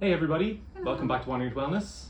Hey everybody, Hello. Welcome back to Wandering to Wellness.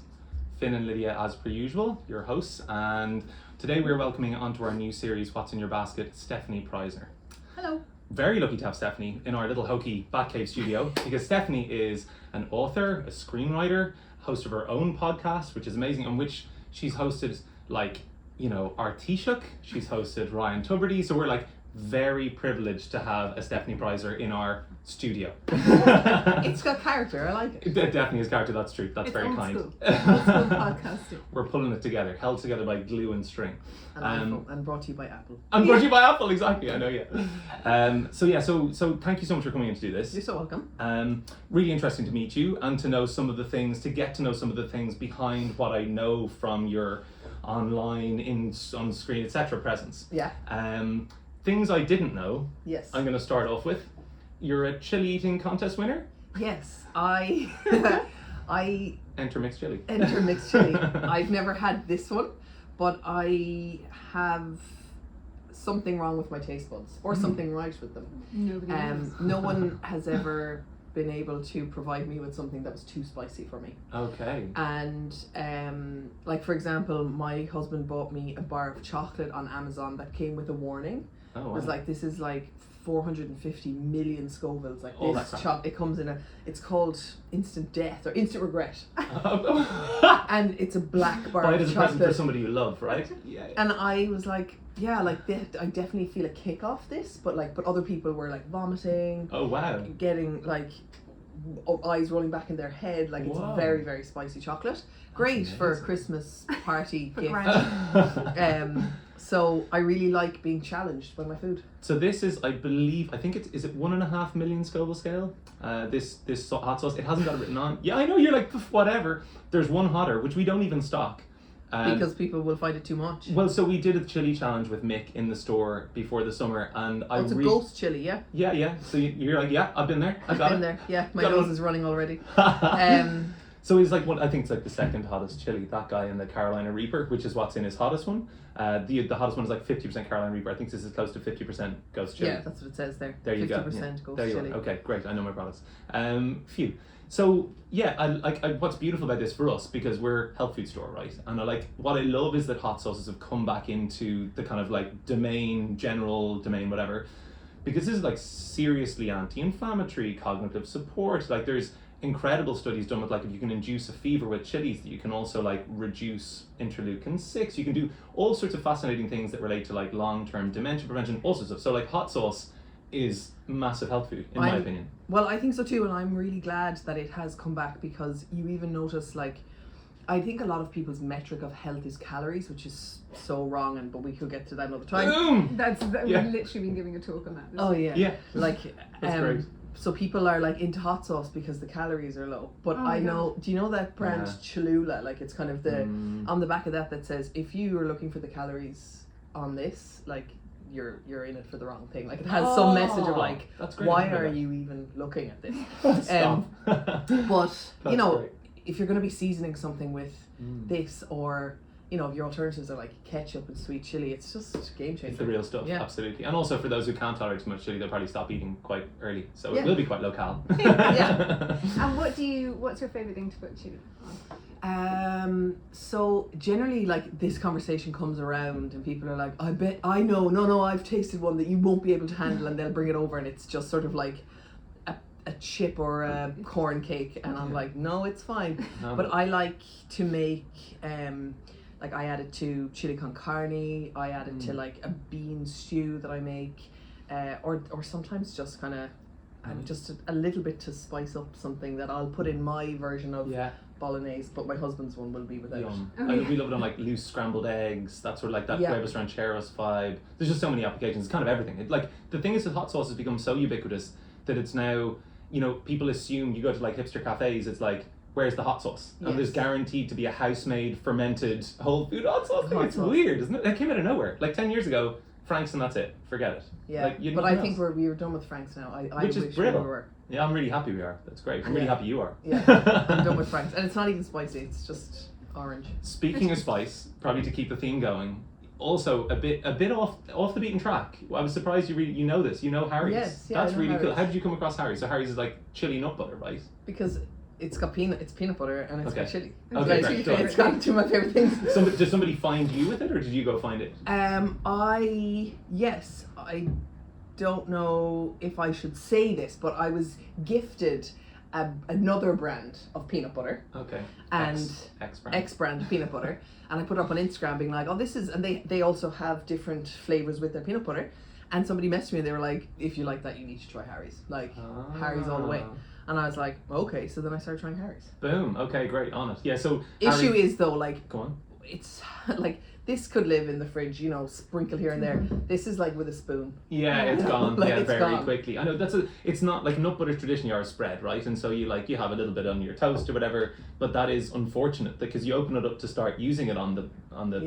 Finn and Lydia as per usual, your hosts, and today we're welcoming onto our new series, What's in Your Basket, Stefanie Preissner. Hello. Very lucky to have Stefanie in our little hokey Batcave studio because Stefanie is an author, a screenwriter, host of her own podcast, which is amazing, on which she's hosted our Taoiseach, she's hosted Ryan Tubridy, so we're very privileged to have a Stefanie Preissner in our studio. It's got character, I like it. It definitely is character, that's true, that's It's very old kind. school. Old school podcasting. We're pulling it together, held together by glue and string. And brought to you by Apple. And brought to you by Apple, exactly, I know, yeah. So thank you so much for coming in to do this. You're so welcome. Really interesting to meet you and to know some of the things, to get to know some of the things behind what I know from your online, on screen, etc. presence. Yeah. Things I didn't know, Yes. I'm going to start off with. You're a chili eating contest winner? Yes. I Enter mixed chili. enter mixed chili. I've never had this one, but I have something wrong with my taste buds, or something right with them. Nobody knows. No one has ever been able to provide me with something that was too spicy for me. Okay. And for example, my husband bought me a bar of chocolate on Amazon that came with a warning. Oh, It wow. was like, this is like 450 million Scovilles. Like Oh, this that's it comes in it's called instant death or instant regret. Buy And it's a black bar it of as a present for chocolate. somebody you love, right? Yeah. And I was like, yeah, I definitely feel a kick off this, but other people were like vomiting, Oh, wow. getting eyes rolling back in their head. Like, it's Whoa. very, very spicy chocolate. Great for a amazing. Christmas party For gift. granny. So I really like being challenged by my food. So this is, I think is it 1.5 million Scoville scale? This hot sauce, it hasn't got it written on. Yeah, I know, you're like, whatever. There's one hotter, which we don't even stock. Because people will find it too much. Well, so we did a chili challenge with Mick in the store before the summer, and It's a ghost chili, yeah? Yeah. So you're like, yeah, I've been there. I got Been it. there. Yeah, my Got nose it. is running already. So he's like I think it's like the second hottest chili. That guy in the Carolina Reaper, which is what's in his hottest one. The hottest one is like 50% Carolina Reaper. I think this is close to 50% ghost chili. Yeah, that's what it says there. There you go. 50% Yeah. ghost There you chili. are. Okay, great. I know my products. Phew. So yeah, I what's beautiful about this for us, because we're health food store, right? And what I love is that hot sauces have come back into the kind of general domain, whatever, because this is seriously anti-inflammatory, cognitive support. There's incredible studies done with if you can induce a fever with chilies, that you can also reduce interleukin-6. You can do all sorts of fascinating things that relate to long-term dementia prevention, all sorts of stuff. So hot sauce is massive health food, in my opinion. Well, I think so too, and I'm really glad that it has come back, because you even notice I think a lot of people's metric of health is calories, which is so wrong, but we could get to that another time. Boom! Yeah. We've literally been giving a talk on that. Oh yeah. Yeah. That's great. So people are into hot sauce because the calories are low. But Oh my I know, do you know that brand Yeah. Cholula? It's kind of the on the back of that says, if you are looking for the calories on this, you're in it for the wrong thing. It has some message of that's great. why I are love you even looking at this? that. Stop. But That's great. if you're going to be seasoning something with this, or your alternatives are ketchup and sweet chili, it's just a game changer. It's the real stuff, Yeah. absolutely. And also for those who can't tolerate too much chili, they'll probably stop eating quite early. So Yeah. it will be quite locale. Yeah. And what's your favourite thing to put chili on? So generally this conversation comes around and people are like, I bet I know, no, I've tasted one that you won't be able to handle, and they'll bring it over and it's just sort of a chip or a corn cake, and I'm like, no, it's fine. No. But I like to make I add it to chili con carne, I add it to a bean stew that I make, or sometimes just kind of just a little bit to spice up something that I'll put in my version of Yeah. bolognese, but my husband's one will be without. Yum. Oh, And yeah. we love it on loose scrambled eggs, that sort of that Yeah. huevos rancheros vibe. There's just so many applications. It's kind of everything. The thing is that hot sauce has become so ubiquitous that it's now, people assume you go to hipster cafes, it's where's the hot sauce? And there's Yes. guaranteed to be a house-made fermented whole food hot sauce thing. Hot It's sauce. weird, isn't it? It came out of nowhere. 10 years ago, Frank's and that's it. Forget it. Yeah, you but nothing I think else. we were done with Frank's now. I Which is wish brilliant. we were. Yeah, I'm really happy we are. That's great. I'm really Yeah. happy you are. Yeah, I'm done with Frank's, and it's not even spicy. It's just orange. Speaking of spice, probably to keep the theme going, also a bit off the beaten track. I was surprised you know this. You know Harry's. Yes, yeah, I That's know really cool. Harry's. How did you come across Harry's? So Harry's is chili nut butter, right? Because it's peanut butter and it's got chili. Okay, Yeah, great. it's got two of my favorite things. Did somebody find you with it, or did you go find it? I don't know if I should say this, but I was gifted another brand of peanut butter. Okay. And X brand peanut butter, and I put up on Instagram being like, oh, this is, and they also have different flavors with their peanut butter, and somebody messaged me and they were like, if you like that, you need to try Harry's, like Harry's all the way. And I was like, okay, so then I started trying Harry's. Boom. Okay, great. On it. Yeah. So issue is though, like, go on. It's like this could live in the fridge, you know, sprinkle here and there. This is like with a spoon. Yeah, it's gone. Like, yeah, it's very gone. quickly. I know it's not like nut butter traditionally are a spread, right? And so you have a little bit on your toast or whatever, but that is unfortunate because you open it up to start using it on the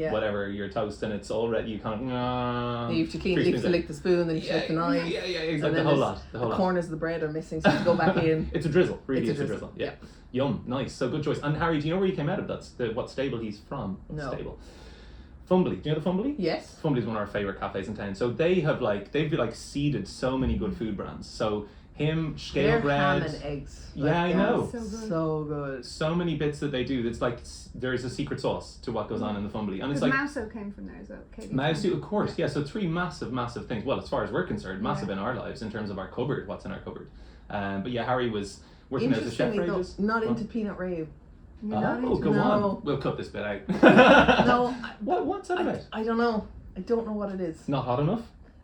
whatever your toast, and it's already you kind of you have to lick the spoon, then you lick the knife. Yeah, exactly. The whole lot. The corners of the bread are missing, so you go back in. It's a drizzle, really. It's a drizzle. Yeah. Yum, nice. So good choice. And Harry, do you know where you came out of? What stable he's from? No. Stable. Fumbly. Do you know the Fumbly? Yes. Fumbly's one of our favourite cafes in town. So they've seeded so many good food brands. So him, scale bread. Ham and eggs. Yeah, I know. So good. So many bits that they do. It's like there is a secret sauce to what goes on in the Fumbly, and it's like Mouso came from there as well. Mouso, of course. Yeah. So three massive things. Well, as far as we're concerned, massive in our lives in terms of our cupboard. What's in our cupboard? But yeah, Harry was working as a chef for ages. Not into peanut rayu. Go on. We'll cut this bit out. No. What's that about? I don't know. I don't know what it is. Not hot enough?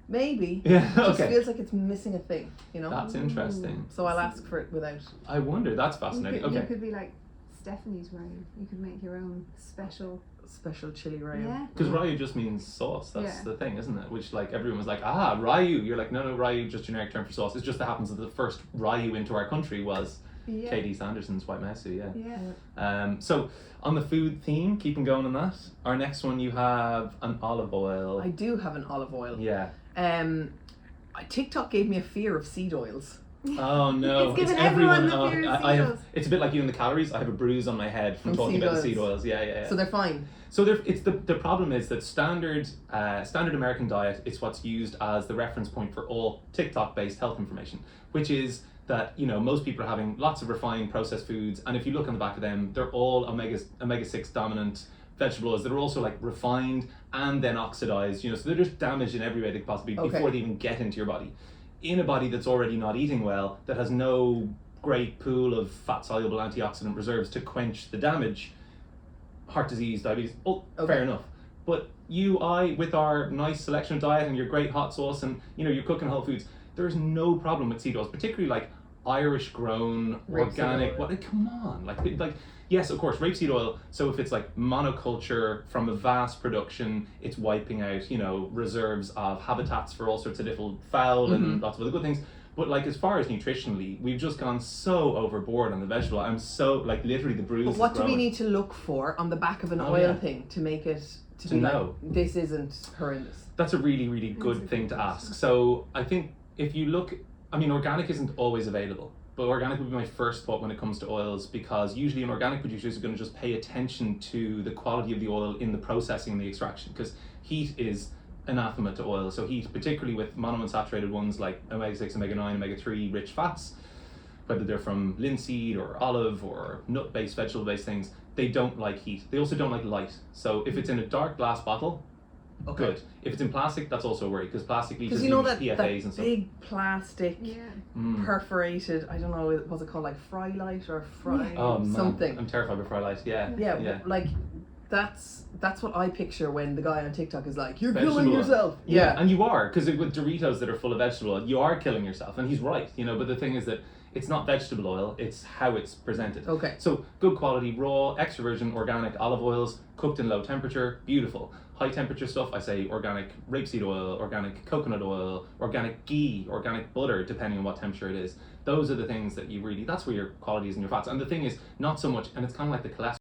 Maybe. Yeah, It just okay. feels like it's missing a thing, you know? That's interesting. So I'll ask for it without. I wonder. That's fascinating. You Okay. could be like Stefanie's rayu. You could make your own special chili rayu. Yeah. Because rayu just means sauce. That's Yeah. the thing, isn't it? Which like everyone was like, rayu. You're like, no, rayu, just generic term for sauce. It just happens that the first rayu into our country was Katie Sanderson's White Mouse. Yeah. So on the food theme, keeping going on that. Our next one, you have an olive oil. I do have an olive oil. Yeah. TikTok gave me a fear of seed oils. Oh no! It's given everyone the fear of seed oils. It's a bit like you and the calories. I have a bruise on my head from talking about the seed oils. Yeah. So they're fine. So the problem is that standard American diet is what's used as the reference point for all TikTok-based health information, which is that most people are having lots of refined processed foods, and if you look on the back of them, they're all omega-6 dominant vegetable oils that are also like refined and then oxidized. So they're just damaged in every way they could possibly be before they even get into your body. In a body that's already not eating well, that has no great pool of fat-soluble antioxidant reserves to quench the damage, heart disease, diabetes, fair enough. But with our nice selection of diet and your great hot sauce and you're cooking whole foods, there's no problem with seed oils, particularly like Irish grown, organic. Come on, like yes, of course, rapeseed oil. So if it's like monoculture from a vast production, it's wiping out reserves of habitats for all sorts of little fowl and lots of other good things. But like as far as nutritionally, we've just gone so overboard on the vegetable. I'm so like literally the bruise. But what do we need to look for on the back of an oil thing to make it to be know like, this isn't horrendous? That's a really, really good thing to ask. So I think if you look, organic isn't always available, but organic would be my first thought when it comes to oils, because usually an organic producer is going to just pay attention to the quality of the oil in the processing and the extraction, because heat is anathema to oil. So heat, particularly with monounsaturated ones like omega-6, omega-9, omega-3 rich fats, whether they're from linseed or olive or nut-based, vegetable-based things, they don't like heat. They also don't like light. So if it's in a dark glass bottle, good. If it's in plastic, that's also a worry, because plastic leaches that PFAs and stuff. Big plastic perforated, I don't know, what's it called, like fry light or fry something. I'm terrified of fry light. Yeah. Like that's what I picture when the guy on TikTok is like, you're vegetable killing oil. yourself. Yeah, and you are, because with Doritos that are full of vegetable oil, you are killing yourself, and he's right. But the thing is that it's not vegetable oil, it's how it's presented. Okay. So good quality, raw, extra virgin, organic olive oils, cooked in low temperature, beautiful. High temperature stuff, I say organic rapeseed oil, organic coconut oil, organic ghee, organic butter, depending on what temperature it is. Those are the things that that's where your quality is in your fats. And the thing is, not so much, and it's kind of like the cholesterol